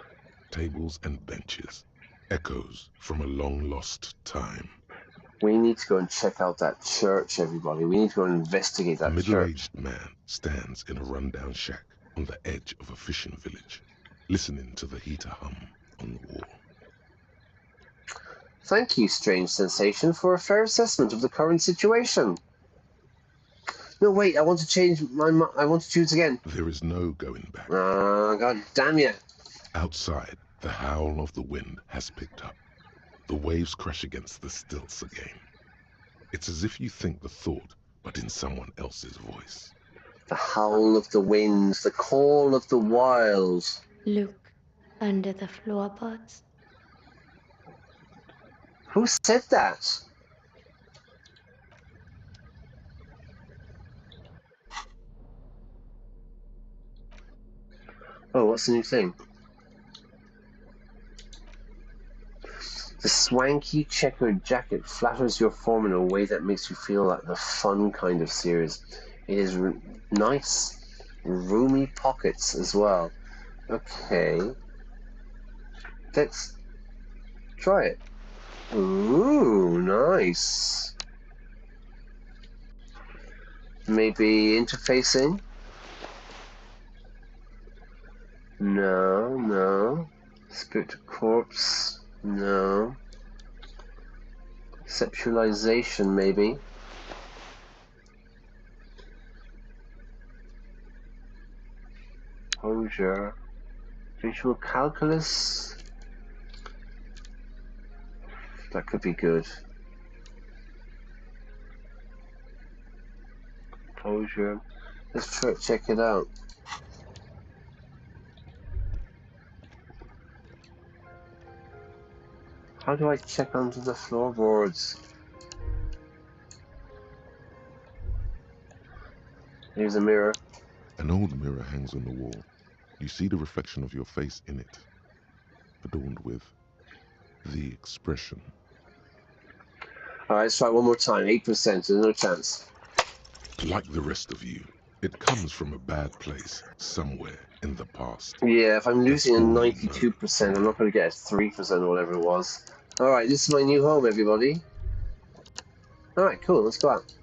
tables and benches, echoes from a long-lost time. We need to go and check out that church, everybody. We need to go and investigate A that church. middle-aged man stands in a rundown shack, on the edge of a fishing village, listening to the heater hum on the wall. Thank you, strange sensation, for a fair assessment of the current situation. No, wait, I want to change I want to choose again. There is no going back. God damn you. Outside, the howl of the wind has picked up. The waves crash against the stilts again. It's as if you think the thought, but in someone else's voice. The howl of the wind, the call of the wild. Look under the floorboards. Who said that? Oh, what's the new thing? The swanky checkered jacket flatters your form in a way that makes you feel like the fun kind of series. It is nice, roomy pockets as well. Okay. Let's try it. Ooh, nice. Maybe interfacing? No. Spirit to corpse? No. Conceptualization, maybe. Closure. Visual calculus? That could be good. Closure. Let's try check it out. How do I check onto the floorboards? Here's a mirror. An old mirror hangs on the wall. You see the reflection of your face in it, adorned with the expression. Alright, let's try one more time. 8%, there's no chance. Like the rest of you, it comes from a bad place somewhere in the past. Yeah, if I'm losing a all you 92%, I'm not going to get a 3% or whatever it was. Alright, this is my new home, everybody. Alright, cool, let's go out.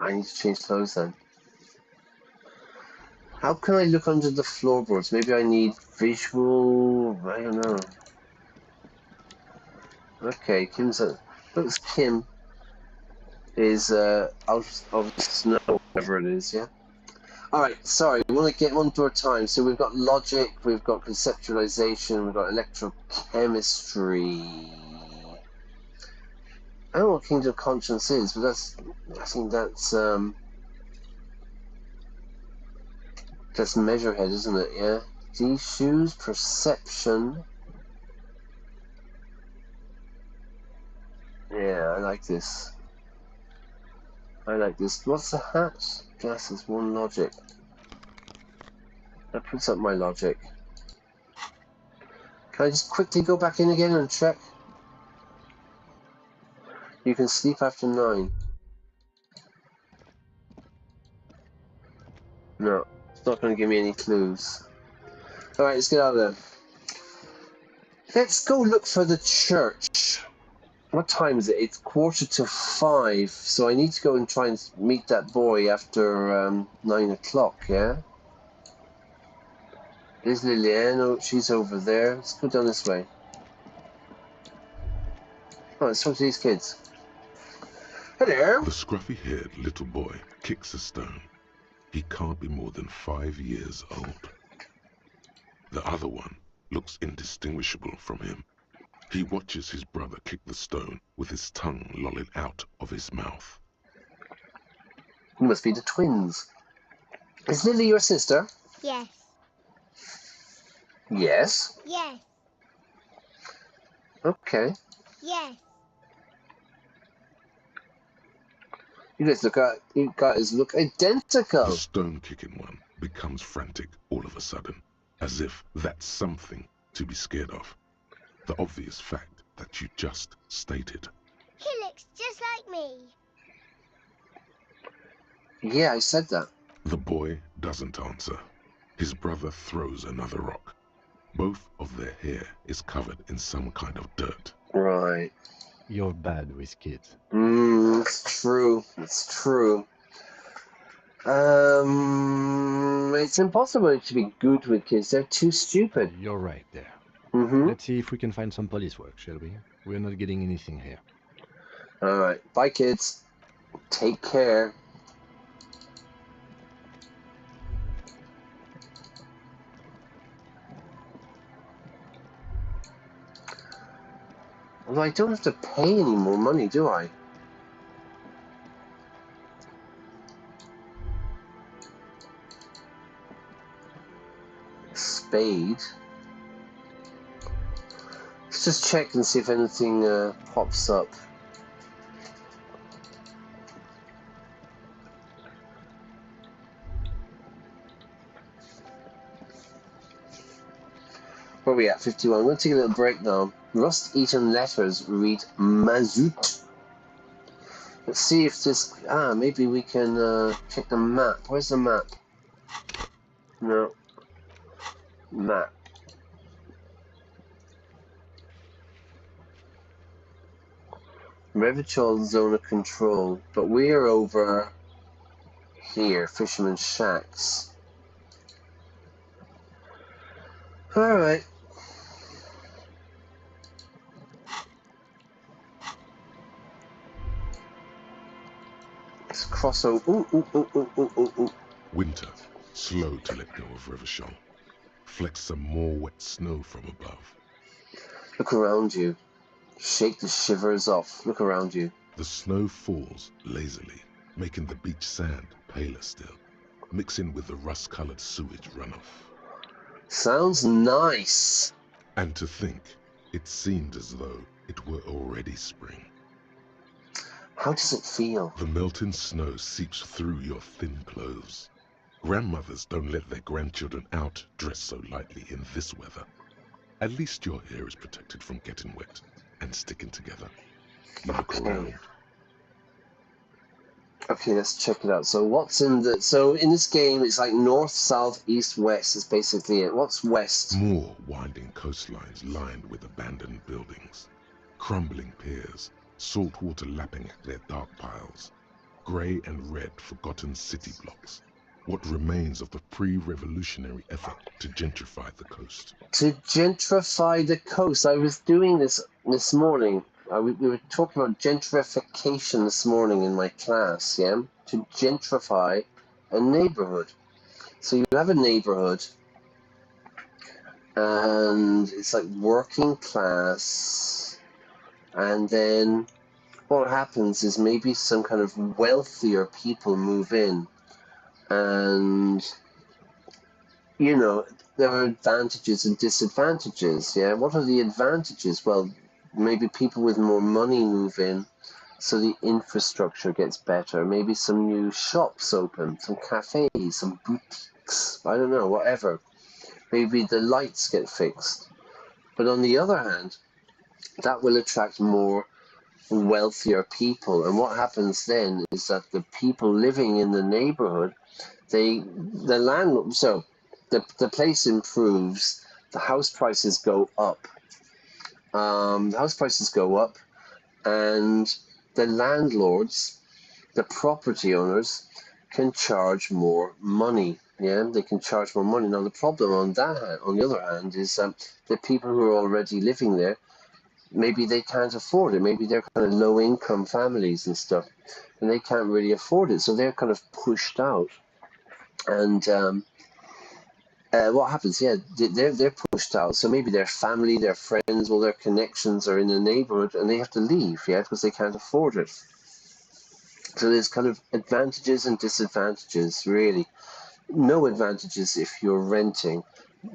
I need to change clothes then. How can I look under the floorboards? Maybe I need visual... I don't know. Okay, Kim's a... Looks Kim is out of snow, whatever it is, yeah? Alright, sorry, we want to get one more time. So we've got logic, we've got conceptualization, we've got electrochemistry. I don't know what Kingdom of Conscience is, but I think that's Measurehead, isn't it? Yeah. These shoes, perception. Yeah, I like this. What's the hat? Glasses, one logic. That puts up my logic. Can I just quickly go back in again and check? You can sleep after 9. No, it's not going to give me any clues. Alright, let's get out of there. Let's go look for the church. What time is it? It's 4:45, so I need to go and try and meet that boy after 9 o'clock, yeah? There's Lilienne, oh, she's over there. Let's go down this way. Oh, let's talk to these kids. Hello! The scruffy-haired little boy kicks a stone. He can't be more than 5 years old. The other one looks indistinguishable from him. He watches his brother kick the stone with his tongue lolling out of his mouth. You must be the twins. Is Lily your sister? Yes. Yes. Yes. Okay. Yes. You guys look identical. The stone-kicking one becomes frantic all of a sudden, as if that's something to be scared of. The obvious fact that you just stated. He looks just like me. Yeah, I said that. The boy doesn't answer. His brother throws another rock. Both of their hair is covered in some kind of dirt. Right. You're bad with kids. It's true. It's true. It's impossible to be good with kids. They're too stupid. You're right there. Mm-hmm. Let's see if we can find some police work, shall we? We're not getting anything here. All right. Bye, kids. Take care. Although I don't have to pay any more money, do I? Spade. Let's just check and see if anything pops up. Where are we at? 51. I'm going to take a little break now. Rust-eaten letters read Mazout. Let's see if this... maybe we can check the map. Where's the map? No. Map. Revachol zone of control. But we're over here. Fisherman's Shacks. Alright. Let's cross over. Ooh. Winter, slow to let go of Revachol. Flex some more wet snow from above. Look around you. Shake the shivers off. Look around you. The snow falls lazily, making the beach sand paler still, mixing with the rust-colored sewage runoff. Sounds nice. And to think, it seemed as though it were already spring. How does it feel? The melting snow seeps through your thin clothes. Grandmothers don't let their grandchildren out dressed so lightly in this weather. At least your hair is protected from getting wet and sticking together. You look around. Okay, let's check it out. So what's in the... So in this game, it's like north, south, east, west is basically it. What's west? More winding coastlines lined with abandoned buildings. Crumbling piers, salt water lapping at their dark piles. Grey and red forgotten city blocks. What remains of the pre-revolutionary effort to gentrify the coast. To gentrify the coast. I was doing this morning. We were talking about gentrification this morning in my class, yeah? To gentrify a neighborhood. So you have a neighborhood, and it's like working class, and then what happens is maybe some kind of wealthier people move in, and, you know, there are advantages and disadvantages, yeah? What are the advantages? Well, maybe people with more money move in, so the infrastructure gets better. Maybe some new shops open, some cafes, some boutiques, I don't know, whatever. Maybe the lights get fixed. But on the other hand, that will attract more wealthier people. And what happens then is that the people living in the neighborhood, the place improves, the house prices go up. The house prices go up, and the landlords, the property owners, can charge more money. Yeah, they can charge more money. Now the problem on the other hand, is the people who are already living there, maybe they can't afford it. Maybe they're kind of low-income families and stuff, and they can't really afford it, so they're kind of pushed out. And what happens? Yeah, they're pushed out. So maybe their family, their friends, all their connections are in the neighborhood, and they have to leave, yeah, because they can't afford it. So there's kind of advantages and disadvantages, really. No advantages if you're renting.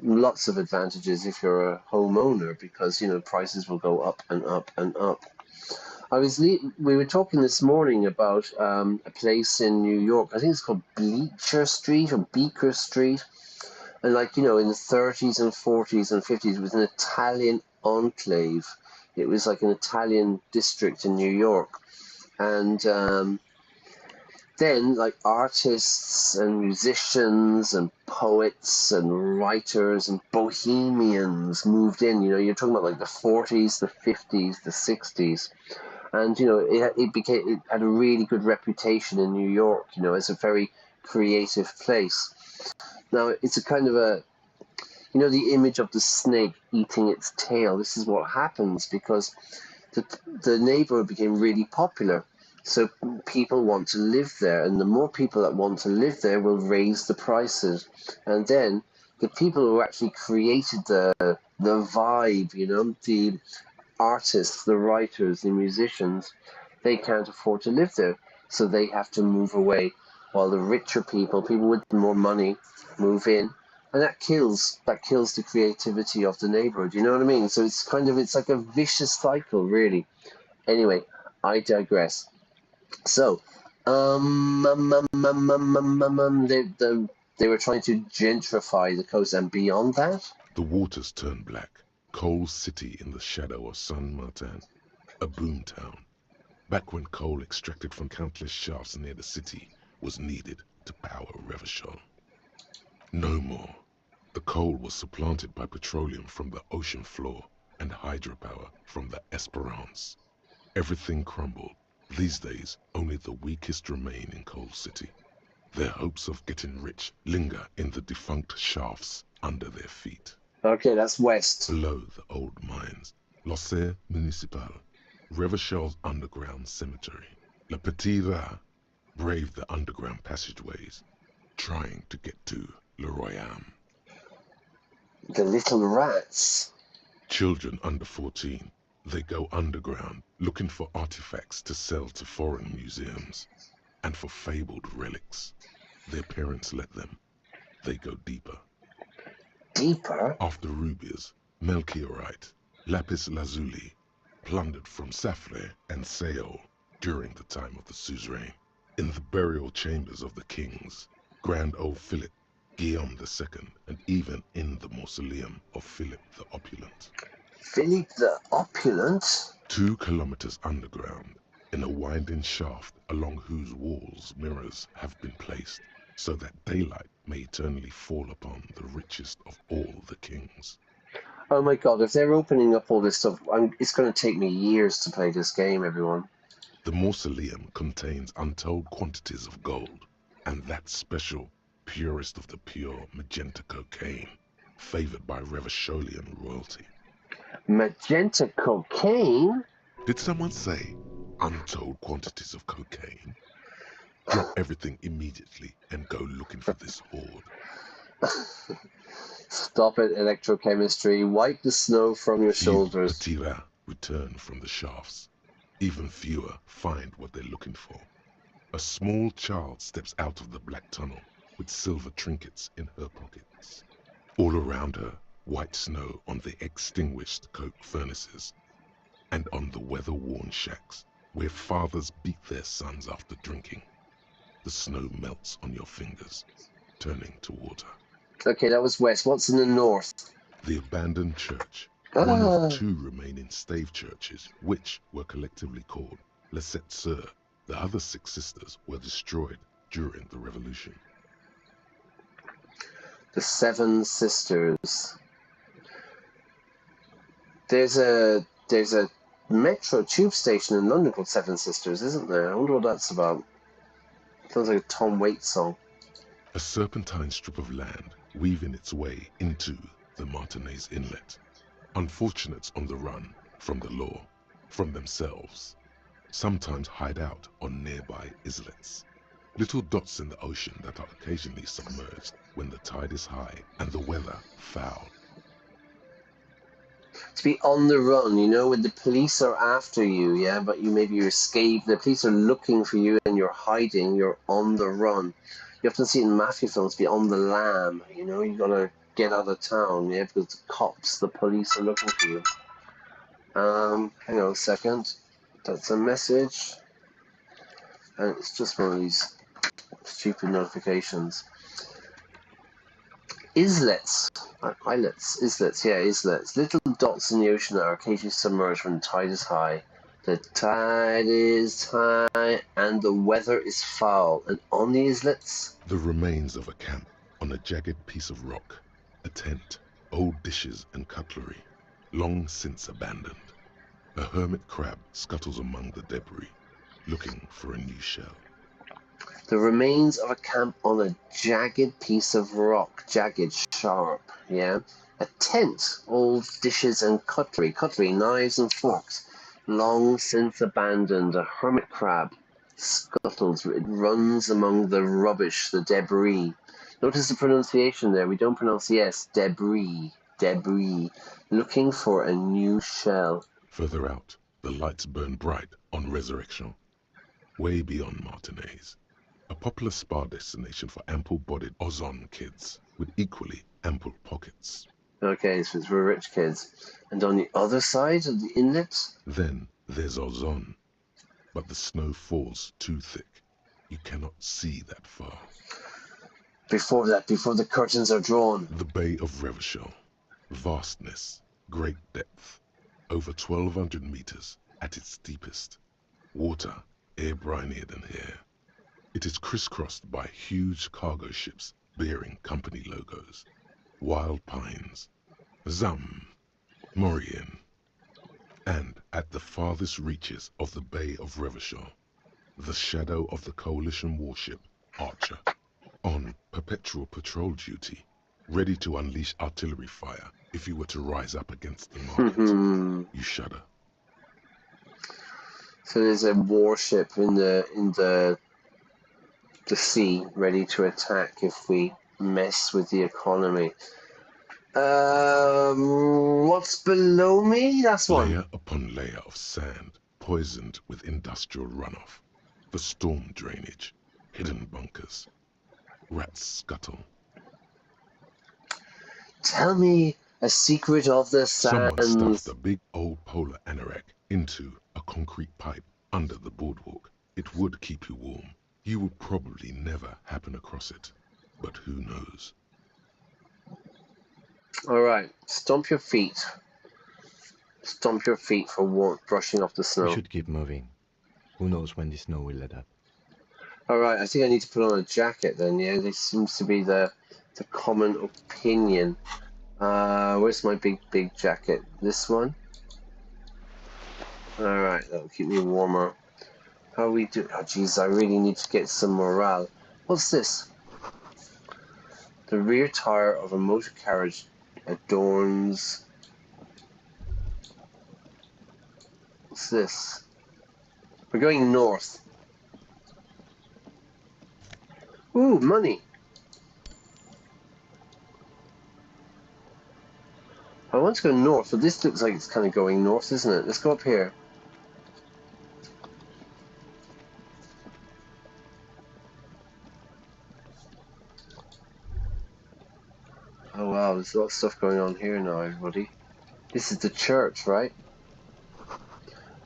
Lots of advantages if you're a homeowner, because, you know, prices will go up and up and up. We were talking this morning about a place in New York. I think it's called Bleecher Street or Beaker Street. And, like, you know, in the 30s and 40s and 50s, it was an Italian enclave. It was like an Italian district in New York. And then, like, artists and musicians and poets and writers and bohemians moved in. You know, you're talking about like the 40s, the 50s, the 60s. And, you know, it had a really good reputation in New York, you know, as a very creative place. Now, it's a kind of a, you know, the image of the snake eating its tail. This is what happens because the neighborhood became really popular. So people want to live there, and the more people that want to live there will raise the prices. And then the people who actually created the vibe, you know, the artists, the writers, the musicians, they can't afford to live there. So they have to move away, while the richer people with more money, move in. And that kills the creativity of the neighborhood. You know what I mean? So it's like a vicious cycle, really. Anyway, I digress. So, they were trying to gentrify the coast, and beyond that, The waters turned black. Coal City in the shadow of San Martin, a boom town. Back when coal extracted from countless shafts near the city was needed to power Revachol. No more. The coal was supplanted by petroleum from the ocean floor and hydropower from the Esperance. Everything crumbled. These days, only the weakest remain in Coal City. Their hopes of getting rich linger in the defunct shafts under their feet. okay, that's west. Below the old mines, L'Océan Municipal, Revachol's underground cemetery. Le Petit Rat braved the underground passageways, trying to get to Le Royaume. The little rats. Children under 14, they go underground looking for artifacts to sell to foreign museums, and for fabled relics. Their parents let them. They go deeper. Deeper? After rubies, melchiorite, lapis lazuli, plundered from Safle and Seol during the time of the suzerain. In the burial chambers of the kings, Grand Old Philip, Guillaume II, and even in the mausoleum of Philip the Opulent. Philip the Opulent? 2 kilometers underground, in a winding shaft along whose walls mirrors have been placed, so that daylight may eternally fall upon the richest of all the kings. Oh my god, if they're opening up all this stuff, it's going to take me years to play this game, everyone. The mausoleum contains untold quantities of gold, and that special, purest of the pure magenta cocaine, favored by Revacholian royalty. Magenta cocaine? Did someone say untold quantities of cocaine? Drop everything immediately and go looking for this hoard. Stop it, electrochemistry. Wipe the snow from your shoulders. Few Petit Rat return from the shafts. Even fewer find what they're looking for. A small child steps out of the black tunnel with silver trinkets in her pockets. All around her, white snow on the extinguished coke furnaces and on the weather-worn shacks where fathers beat their sons after drinking. The snow melts on your fingers, turning to water. Okay, that was west. What's in the north? The abandoned church, one of 2 remaining stave churches, which were collectively called Les Sept Sœurs. The other 6 sisters were destroyed during the revolution. The 7 Sisters. There's a metro tube station in London called Seven Sisters, isn't there? I wonder what that's about. Sounds like a Tom Waits song. A serpentine strip of land weaving its way into the Martinez Inlet. Unfortunates on the run from the law, from themselves, sometimes hide out on nearby islets. Little dots in the ocean that are occasionally submerged when the tide is high and the weather foul. To be on the run, you know, when the police are after you, yeah, but you escape, the police are looking for you and you're hiding, you're on the run. You often see it in mafia films, be on the lam, you know, you gotta get out of town, yeah, because the cops, the police are looking for you. Hang on a second. That's a message. And it's just one of these stupid notifications. Islets. Islets, yeah, islets. Little dots in the ocean that are occasionally submerged when the tide is high. The tide is high and the weather is foul. And on the islets, The remains of a camp on a jagged piece of rock, a tent, old dishes and cutlery, long since abandoned. A hermit crab scuttles among the debris, looking for a new shell. The remains of a camp on a jagged piece of rock. Jagged, sharp, yeah? A tent, old dishes and cutlery, knives and forks, long since abandoned. A hermit crab scuttles, it runs among the rubbish, the debris. Notice the pronunciation there, we don't pronounce the S, debris, looking for a new shell. Further out, the lights burn bright on Resurrection, way beyond Martinez. A popular spa destination for ample-bodied Ozon kids with equally ample pockets. Okay, so it's for rich kids. And on the other side of the inlet? Then there's Ozon, but the snow falls too thick. You cannot see that far. Before the curtains are drawn. The Bay of Revachol. Vastness, great depth, over 1,200 meters at its deepest. Water, air brinier than here. It is crisscrossed by huge cargo ships bearing company logos. Wild pines, Zam, Maurien, and at the farthest reaches of the Bay of Revachol, the shadow of the coalition warship Archer, on perpetual patrol duty, ready to unleash artillery fire if you were to rise up against the market. You shudder. So there's a warship in the sea ready to attack if we mess with the economy. What's below me? That's one. Layer upon layer of sand, poisoned with industrial runoff. The storm drainage, hidden bunkers. Rats scuttle. Tell me a secret of the Someone sands. stuffed a big old polar anorak into a concrete pipe under the boardwalk. It would keep you warm. You would probably never happen across it. But who knows? Alright, stomp your feet. Stomp your feet for warmth, brushing off the We snow. should keep moving. Who knows when the snow will let up? Alright, I think I need to put on a jacket then, yeah? This seems to be the common opinion. Where's my big jacket? This one? Alright, that'll keep me warmer. How we do? Oh jeez, I really need to get some morale. What's this? The rear tire of a motor carriage adorns... What's this? We're going north. Ooh, money! I want to go north, but this looks like it's kind of going north, isn't it? Let's go up here. Oh wow, there's a lot of stuff going on here now, everybody. This is the church, right?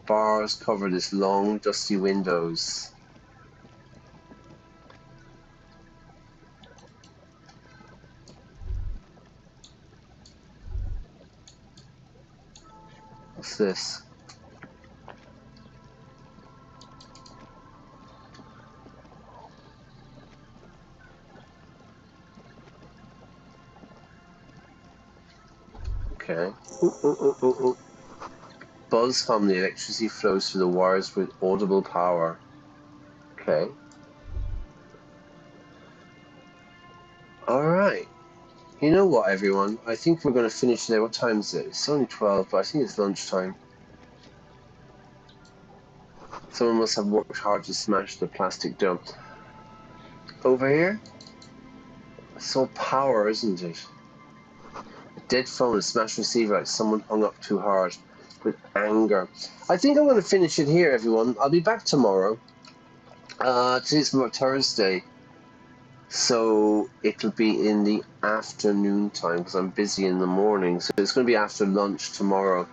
Bars cover this long, dusty windows. What's this? Okay. Ooh. Buzz hum, the electricity flows through the wires with audible power. Okay. Alright. You know what, everyone? I think we're going to finish there. What time is it? It's only 12, but I think it's lunchtime. Someone must have worked hard to smash the plastic dome. Over here? It's all power, isn't it? A dead phone, a smashed receiver, like someone hung up too hard with anger. I think I'm going to finish it here, everyone. I'll be back tomorrow. Today's Thursday. So it'll be in the afternoon time because I'm busy in the morning. So it's going to be after lunch tomorrow.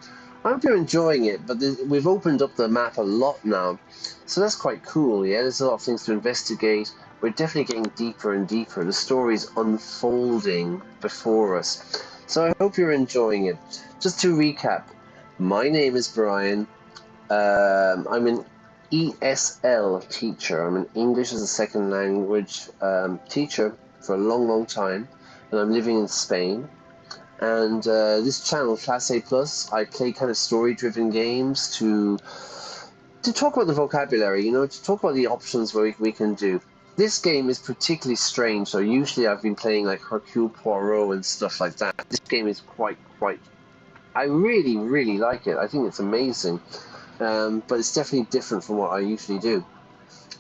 I hope you're enjoying it, but we've opened up the map a lot now. So that's quite cool, yeah? There's a lot of things to investigate. We're definitely getting deeper and deeper. The story's unfolding before us. So I hope you're enjoying it. Just to recap, my name is Brian. I'm an ESL teacher. I'm an English as a second language teacher for a long time, and I'm living in Spain. And this channel, Class A Plus, I play kind of story-driven games to talk about the vocabulary, you know, to talk about the options we can do. This game is particularly strange. So usually I've been playing like Hercule Poirot and stuff like that. This game is quite. I really, really like it. I think it's amazing. But it's definitely different from what I usually do.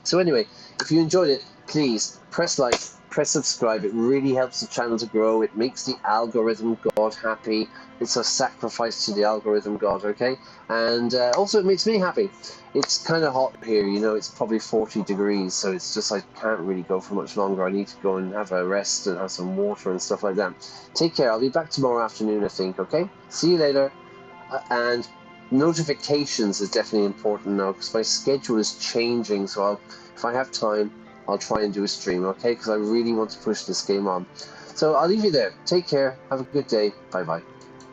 So anyway, if you enjoyed it, please press like, press subscribe. It really helps the channel to grow. It makes the algorithm god happy. It's a sacrifice to the algorithm god, okay? And also it makes me happy. It's kind of hot here, you know, it's probably 40 degrees, so it's just I can't really go for much longer. I need to go and have a rest and have some water and stuff like that. Take care. I'll be back tomorrow afternoon, I think, okay? See you later. And notifications is definitely important now because my schedule is changing, so if I have time, I'll try and do a stream, okay? Because I really want to push this game on. So I'll leave you there. Take care. Have a good day. Bye-bye.